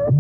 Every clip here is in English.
The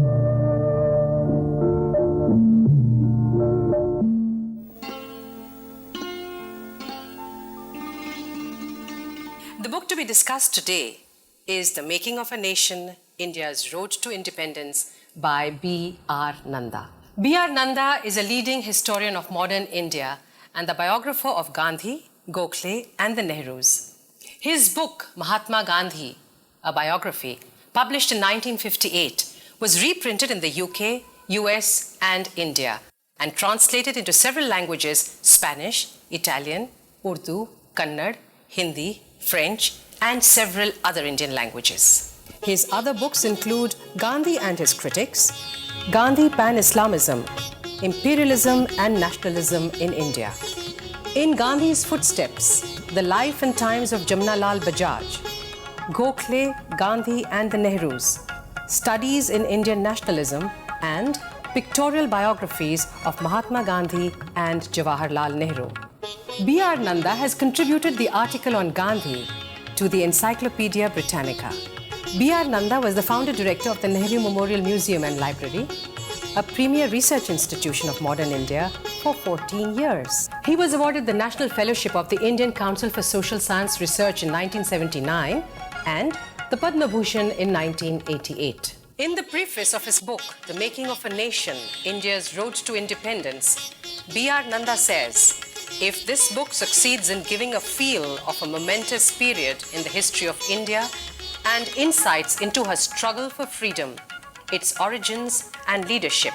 book to be discussed today is The Making of a Nation, India's Road to Independence by B.R. Nanda. B.R. Nanda is a leading historian of modern India and the biographer of Gandhi, Gokhale and the Nehrus. His book, Mahatma Gandhi, a biography, published in 1958, was reprinted in the UK, US and India and translated into several languages: Spanish, Italian, Urdu, Kannada, Hindi, French, and several other Indian languages. His other books include Gandhi and His Critics, Gandhi Pan-Islamism, Imperialism and Nationalism in India, In Gandhi's Footsteps, The Life and Times of Jamnalal Bajaj, Gokhale, Gandhi and the Nehrus, Studies in Indian Nationalism, and Pictorial Biographies of Mahatma Gandhi and Jawaharlal Nehru. B.R. Nanda has contributed the article on Gandhi to the Encyclopedia Britannica. B.R. Nanda was the founder director of the Nehru Memorial Museum and Library, a premier research institution of modern India, for 14 years. He was awarded the National Fellowship of the Indian Council for Social Science Research in 1979 and the Padma Bhushan in 1988. In the preface of his book, The Making of a Nation, India's Road to Independence, B.R. Nanda says, if this book succeeds in giving a feel of a momentous period in the history of India and insights into her struggle for freedom, its origins and leadership,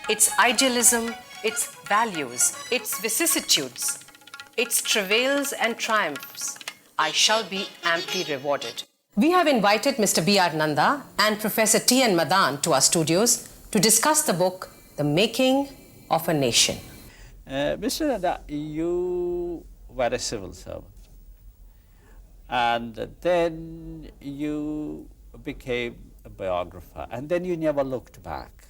its idealism, its values, its vicissitudes, its travails and triumphs, I shall be amply rewarded. We have invited Mr. B.R. Nanda and Professor T.N. Madan to our studios to discuss the book, The Making of a Nation. Mr. Nanda, you were a civil servant, and then you became a biographer, and then you never looked back.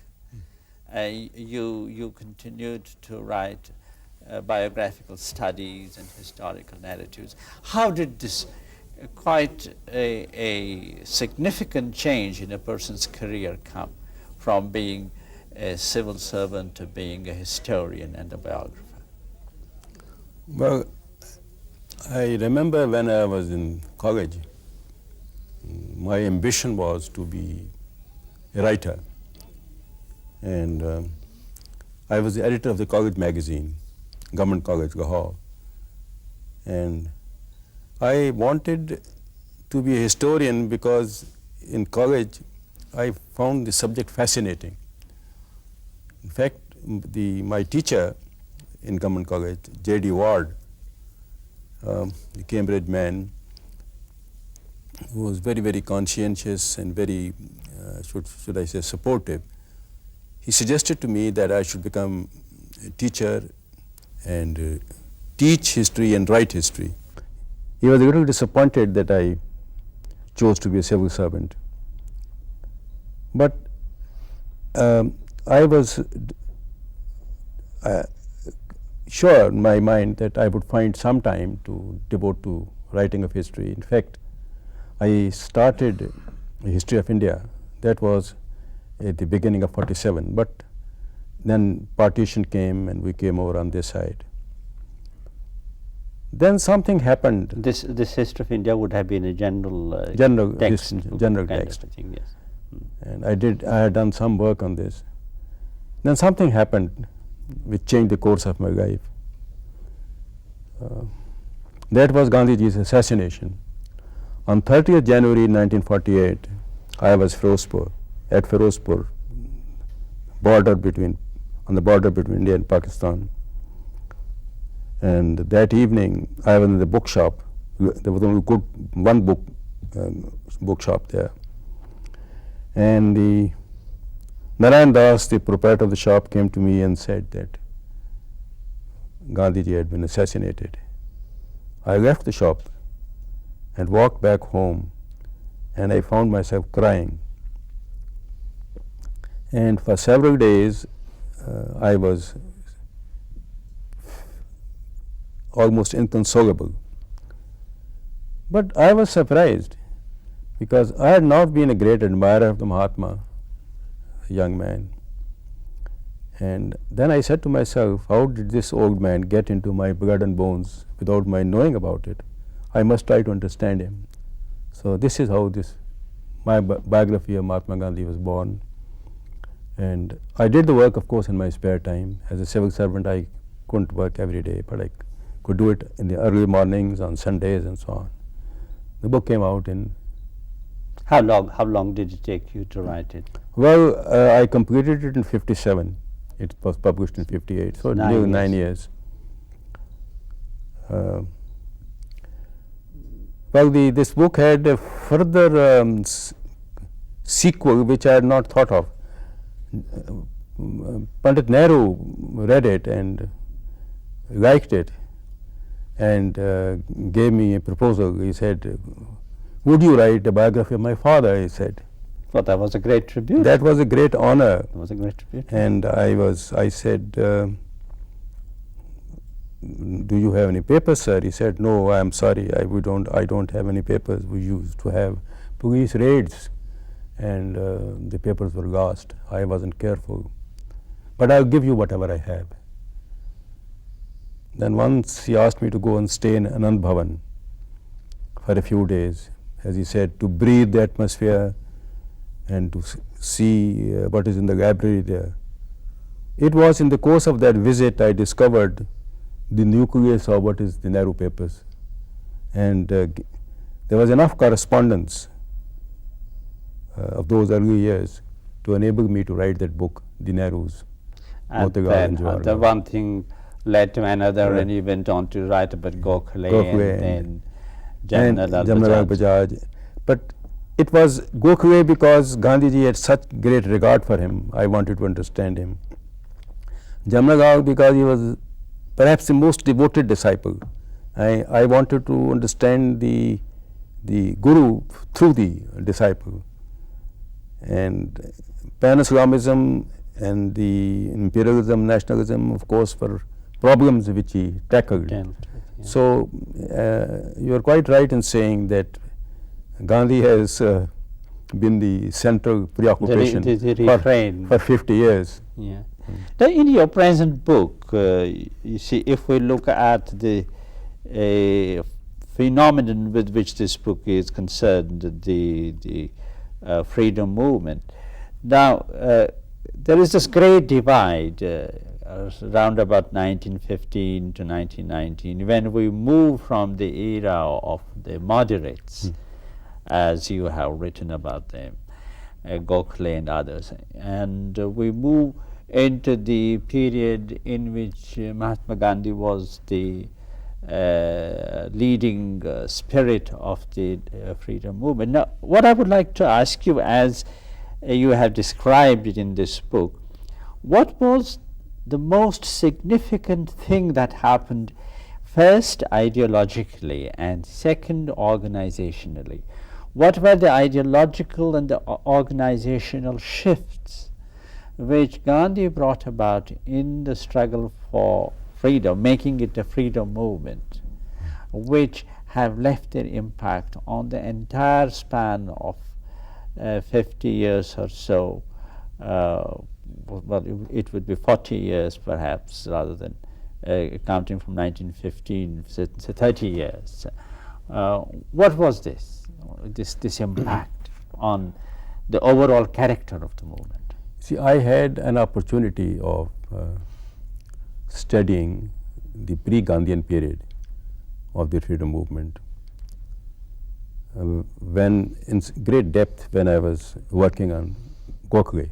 You continued to write biographical studies and historical narratives. How did this quite a significant change in a person's career come from being a civil servant to being a historian and a biographer? Well, I remember when I was in college, my ambition was to be a writer. And I was the editor of the college magazine, Government College, Lahore. And I wanted to be a historian because in college I found the subject fascinating. In fact, my teacher in Government College, J.D. Ward, the Cambridge man, who was very, very conscientious and very, should I say, supportive, he suggested to me that I should become a teacher and teach history and write history. He was a little disappointed that I chose to be a civil servant. But I was sure in my mind that I would find some time to devote to writing of history. In fact, I started a history of India. That was at the beginning of '47, but then partition came and we came over on this side. Then something happened. This history of India would have been a general text, general kind text. of thing, yes. And I had done some work on this. Then something happened which changed the course of my life. That was Gandhiji's assassination. On 30th January 1948, I was at Firozpur, on the border between India and Pakistan. And that evening, I was in the bookshop. There was only one bookshop there. And the Narayan Das, the proprietor of the shop, came to me and said that Gandhiji had been assassinated. I left the shop and walked back home, and I found myself crying. And for several days, I was almost inconsolable. But I was surprised because I had not been a great admirer of the Mahatma. young man. And then I said to myself, how did this old man get into my blood and bones without my knowing about it? I must try to understand him. So this is how my biography of Mahatma Gandhi was born. And I did the work, of course, in my spare time. As a civil servant, I couldn't work every day, but I could do it in the early mornings, on Sundays, and so on. The book came out in... How long did it take you to write it? Well, I completed it in 57. It was published in 58, so nearly 9 years. Well, this book had a further sequel which I had not thought of. Pandit Nehru read it and liked it and gave me a proposal. He said, would you write a biography of my father? He said. Well, that was a great tribute. That was a great honor. That was a great tribute. And I said, do you have any papers, sir? He said, no, I am sorry, I don't have any papers. We used to have police raids and the papers were lost. I wasn't careful. But I'll give you whatever I have. Then once he asked me to go and stay in Anand Bhavan for a few days, as he said, to breathe the atmosphere and to see what is in the library there. It was in the course of that visit I discovered the nucleus of what is the Nehru papers. And there was enough correspondence of those early years to enable me to write that book, The Nehrus. And then the one thing led to another, right. And you went on to write about Gokhale and Jamnalal Bajaj. But it was Gokhale because Gandhiji had such great regard for him. I wanted to understand him. Jamnalal because he was perhaps the most devoted disciple. I wanted to understand the Guru through the disciple. And Pan-Islamism and the imperialism, nationalism, of course, were problems which he tackled. So you are quite right in saying that Gandhi has been the central preoccupation for 50 years. Yeah. Now, in your present book, you see, if we look at the phenomenon with which this book is concerned, the freedom movement. Now, there is this great divide around about 1915 to 1919, when we move from the era of the moderates, as you have written about them, Gokhale and others, and we move into the period in which Mahatma Gandhi was the leading spirit of the freedom movement. Now, what I would like to ask you, as you have described it in this book, what was the most significant thing that happened, first ideologically and second organizationally? What were the ideological and the organizational shifts which Gandhi brought about in the struggle for freedom, making it a freedom movement, which have left their impact on the entire span of 50 years or so? Well, it would be 40 years perhaps, rather than counting from 1915, so 30 years. What was this impact on the overall character of the movement? See, I had an opportunity of studying the pre-Gandhian period of the freedom movement when in great depth when I was working on Gokhale.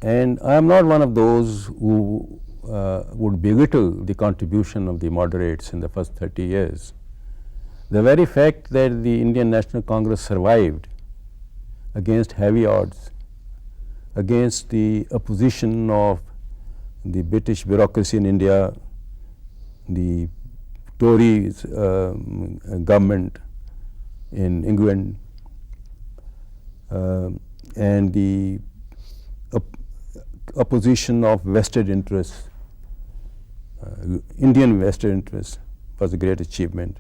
And I am not one of those who would belittle the contribution of the moderates in the first 30 years. The very fact that the Indian National Congress survived against heavy odds, against the opposition of the British bureaucracy in India, the Tories government in England, and the opposition of vested interests, Indian vested interests, was a great achievement.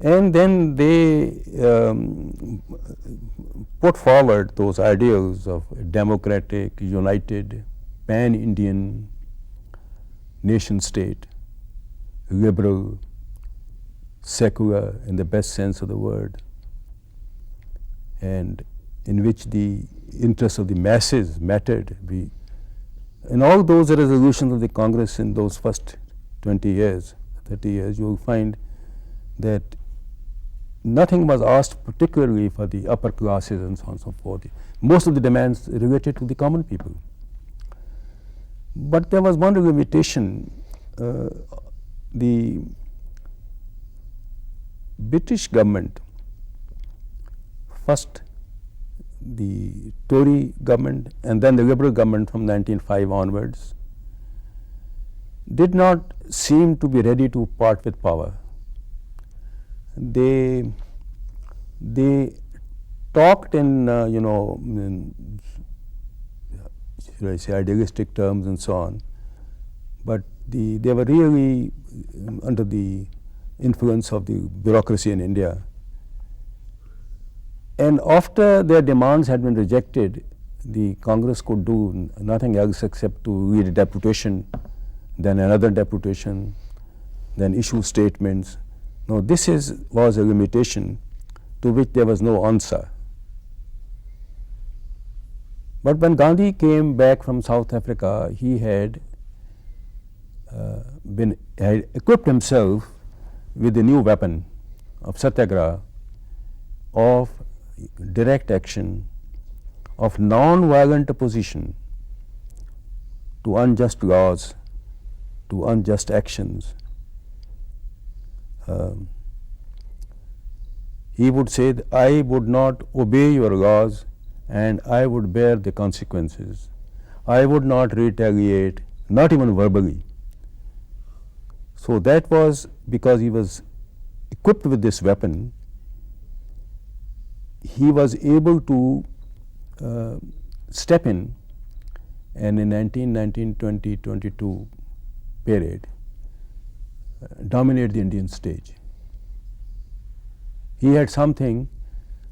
And then they put forward those ideals of a democratic, united, pan-Indian nation state, liberal, secular in the best sense of the word, and in which the interests of the masses mattered. In all those resolutions of the Congress in those first 20 years, 30 years, you will find that nothing was asked particularly for the upper classes and so on and so forth. Most of the demands related to the common people. But there was one limitation. The British government, first the Tory government and then the Liberal government from 1905 onwards, did not seem to be ready to part with power. They talked in should I say idealistic terms and so on, but they were really under the influence of the bureaucracy in India. And after their demands had been rejected, the Congress could do nothing else except to read a deputation, then another deputation, then issue statements. Now this was a limitation to which there was no answer. But when Gandhi came back from South Africa, he had equipped himself with the new weapon of satyagraha, of direct action, of non-violent opposition to unjust laws, to unjust actions. He would say that I would not obey your laws and I would bear the consequences. I would not retaliate, not even verbally. So that was because he was equipped with this weapon. He was able to step in, and in 1919, 20, 22 period, dominate the Indian stage. He had something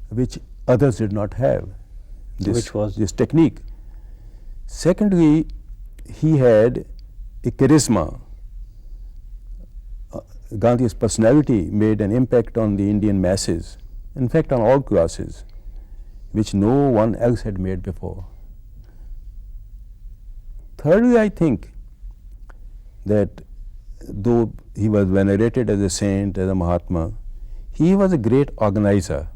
which others did not have. Which was? This technique. Secondly, he had a charisma. Gandhi's personality made an impact on the Indian masses, in fact on all classes, which no one else had made before. Thirdly, I think that though he was venerated as a saint, as a Mahatma, he was a great organizer.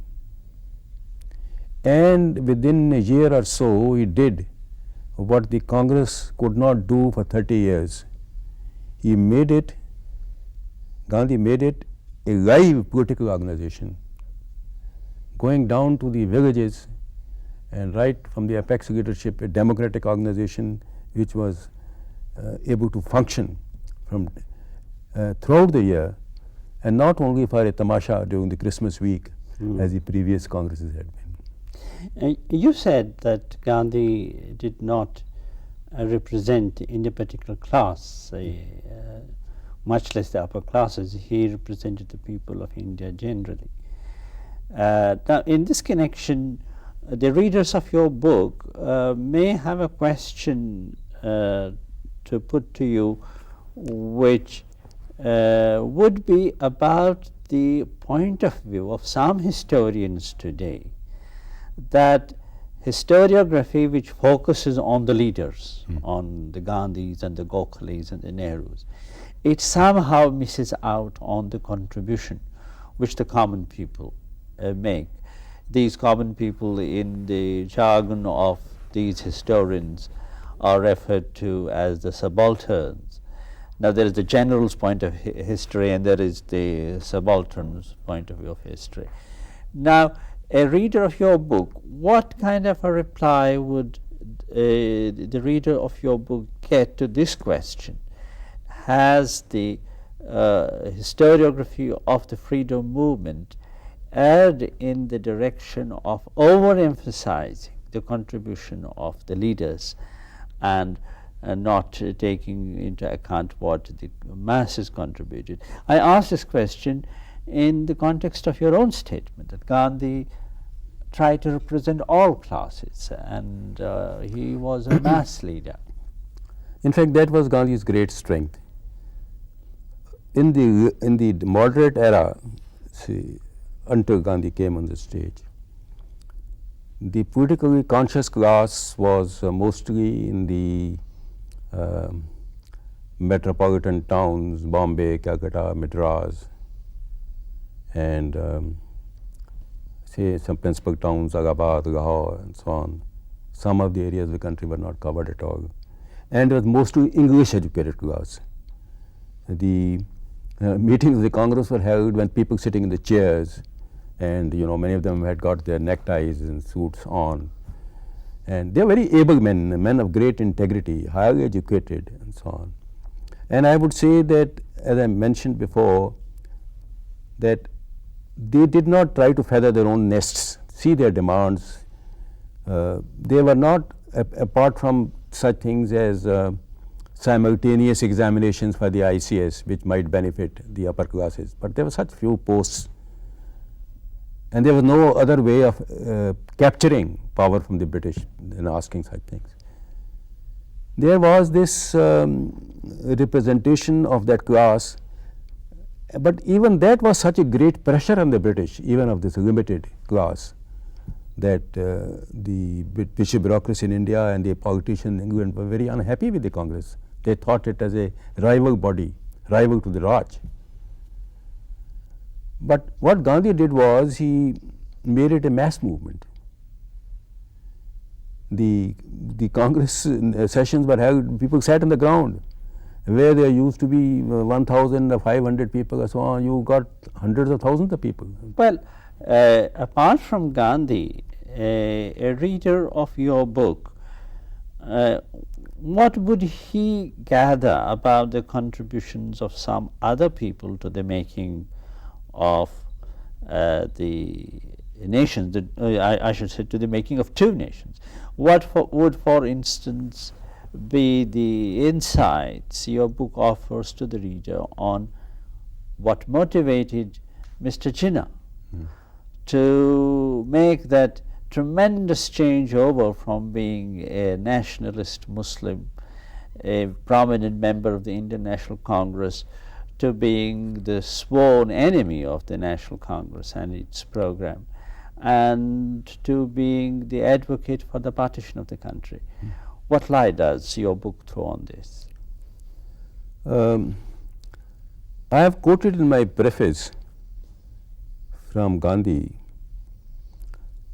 And within a year or so, he did what the Congress could not do for 30 years. Gandhi made it a live political organization, going down to the villages and right from the apex leadership, a democratic organization which was able to function from throughout the year, and not only for a tamasha during the Christmas week as the previous Congresses had been. You said that Gandhi did not represent any particular class, much less the upper classes. He represented the people of India generally. Now, in this connection, the readers of your book may have a question to put to you, which would be about the point of view of some historians today, that historiography which focuses on the leaders, on the Gandhis and the Gokhales and the Nehrus, it somehow misses out on the contribution which the common people make. These common people, in the jargon of these historians, are referred to as the subalterns. Now, there is the general's point of history and there is the subaltern's point of view of history. Now, a reader of your book, what kind of a reply would the reader of your book get to this question? Has the historiography of the freedom movement erred in the direction of overemphasizing the contribution of the leaders and not taking into account what the masses contributed? I ask this question in the context of your own statement that Gandhi tried to represent all classes, and he was a mass leader. In fact, that was Gandhi's great strength. In the moderate era, see, until Gandhi came on the stage, the politically conscious class was mostly in the metropolitan towns, Bombay, Calcutta, Madras, and say some principal towns, Allahabad, Lahore, and so on. Some of the areas of the country were not covered at all. And it was mostly English educated class. The meetings of the Congress were held when people sitting in the chairs, and many of them had got their neckties and suits on. And they were very able men of great integrity, highly educated, and so on. And I would say that, as I mentioned before, that they did not try to feather their own nests, see their demands. They were not, apart from such things as simultaneous examinations for the ICS, which might benefit the upper classes, but there were such few posts, and there was no other way of capturing power from the British than asking such things. There was this representation of that class, but even that was such a great pressure on the British, even of this limited class, that the British bureaucracy in India and the politicians in England were very unhappy with the Congress. They thought it as a rival body, rival to the Raj. But what Gandhi did was he made it a mass movement. The Congress sessions were held, people sat on the ground. Where there used to be 1,500 people or so on, you got hundreds of thousands of people. Well, apart from Gandhi, a reader of your book, what would he gather about the contributions of some other people to the making of the nations, I should say to the making of two nations? What would, for instance, be the insights your book offers to the reader on what motivated Mr. Jinnah to make that tremendous change over from being a nationalist Muslim, a prominent member of the Indian National Congress, to being the sworn enemy of the National Congress and its program, and to being the advocate for the partition of the country. What light does your book throw on this? I have quoted in my preface from Gandhi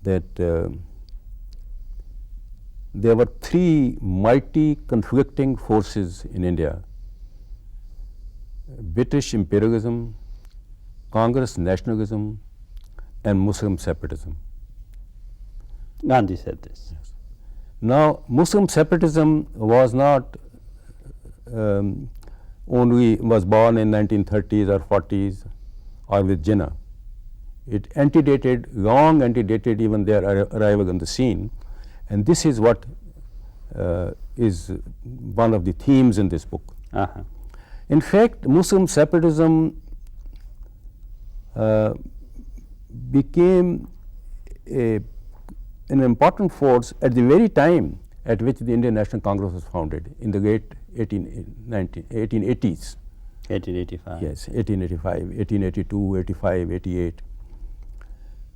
that there were three mighty conflicting forces in India: British imperialism, Congress nationalism, and Muslim separatism. Gandhi said this. Yes. Now, Muslim separatism was not was born in 1930s or 40s or with Jinnah. It long antedated even their arrival on the scene, and this is what is one of the themes in this book. In fact, Muslim separatism became an important force at the very time at which the Indian National Congress was founded, in the late 1880s. 1885. Yes, 1885, 1882, 85, 88.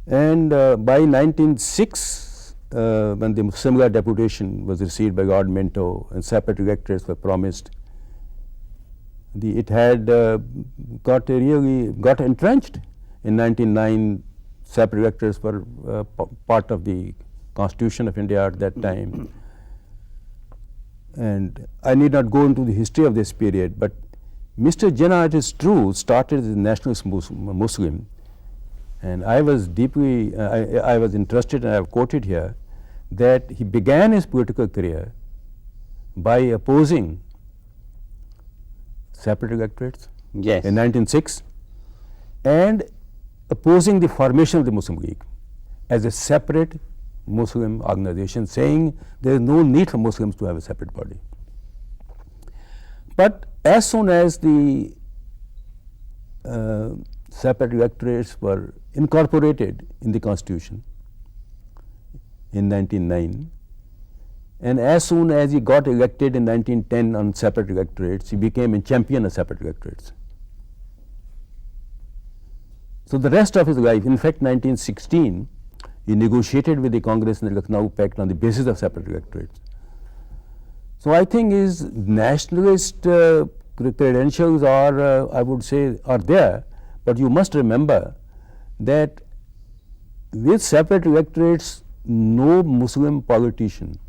And by 1906, when the similar deputation was received by Lord Minto and separate electorates were promised, it had got entrenched. In 1909, separate electorates were part of the Constitution of India at that time. And I need not go into the history of this period, but Mr. Jinnah, it is true, started as a nationalist Muslim, and I was deeply, I was interested, and I have quoted here, that he began his political career by opposing separate electorates in 1906 and opposing the formation of the Muslim League as a separate Muslim organization, saying there is no need for Muslims to have a separate body. But as soon as the separate electorates were incorporated in the Constitution in 1909. And as soon as he got elected in 1910 on separate electorates, he became a champion of separate electorates. So the rest of his life, in fact 1916, he negotiated with the Congress in the Lucknow Pact on the basis of separate electorates. So I think his nationalist credentials are, I would say, are there, but you must remember that with separate electorates, no Muslim politician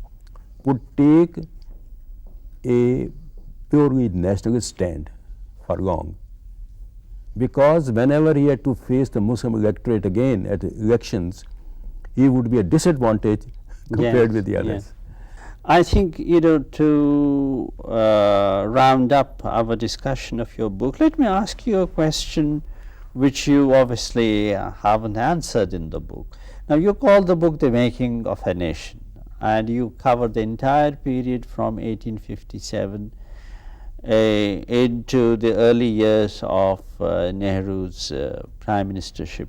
would take a purely nationalist stand for long, because whenever he had to face the Muslim electorate again at elections, he would be a disadvantage compared with the others. Yes. I think, to round up our discussion of your book, let me ask you a question which you obviously haven't answered in the book. Now, you call the book The Making of a Nation, and you cover the entire period from 1857 into the early years of Nehru's prime ministership.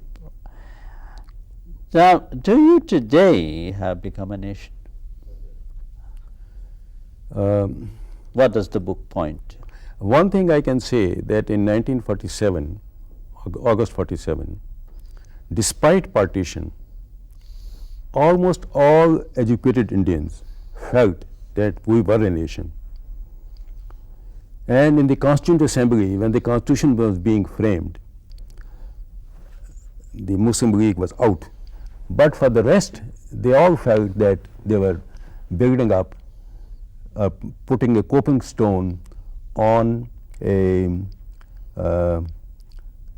Now, do you today have become a nation? What does the book point to? One thing I can say, that in 1947, August 47, despite partition, almost all educated Indians felt that we were a nation. And in the Constituent Assembly, when the Constitution was being framed, the Muslim League was out. But for the rest, they all felt that they were building up, putting a coping stone on a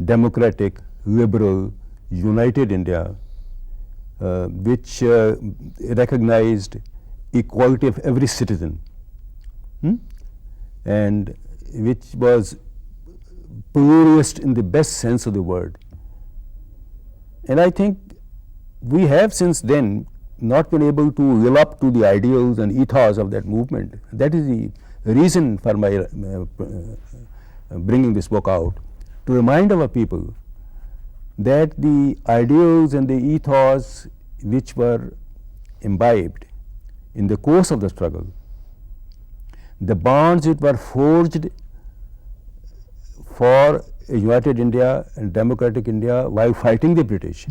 democratic, liberal, united India, which recognized equality of every citizen, and which was pluralist in the best sense of the word. And I think we have since then not been able to live up to the ideals and ethos of that movement. That is the reason for my bringing this book out, to remind our people that the ideals and the ethos which were imbibed in the course of the struggle, the bonds which were forged for a united India and democratic India while fighting the British,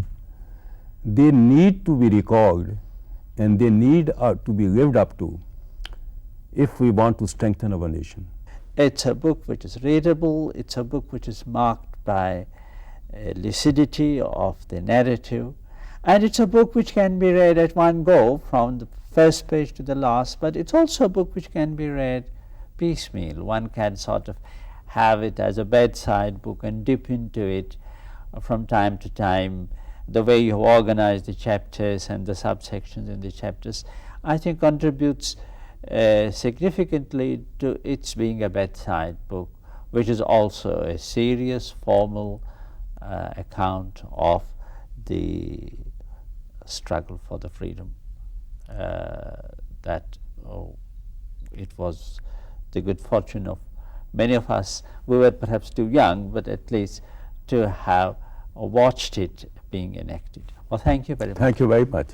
they need to be recalled and they need to be lived up to if we want to strengthen our nation. It's a book which is readable, it's a book which is marked by lucidity of the narrative, and it's a book which can be read at one go from the first page to the last, but it's also a book which can be read piecemeal. One can sort of have it as a bedside book and dip into it from time to time. The way you organize the chapters and the subsections in the chapters, I think contributes significantly to its being a bedside book, which is also a serious, formal account of the struggle for the freedom. That it was the good fortune of many of us. We were perhaps too young, but at least to have watched it being enacted. Well, thank you very much. Thank you very much.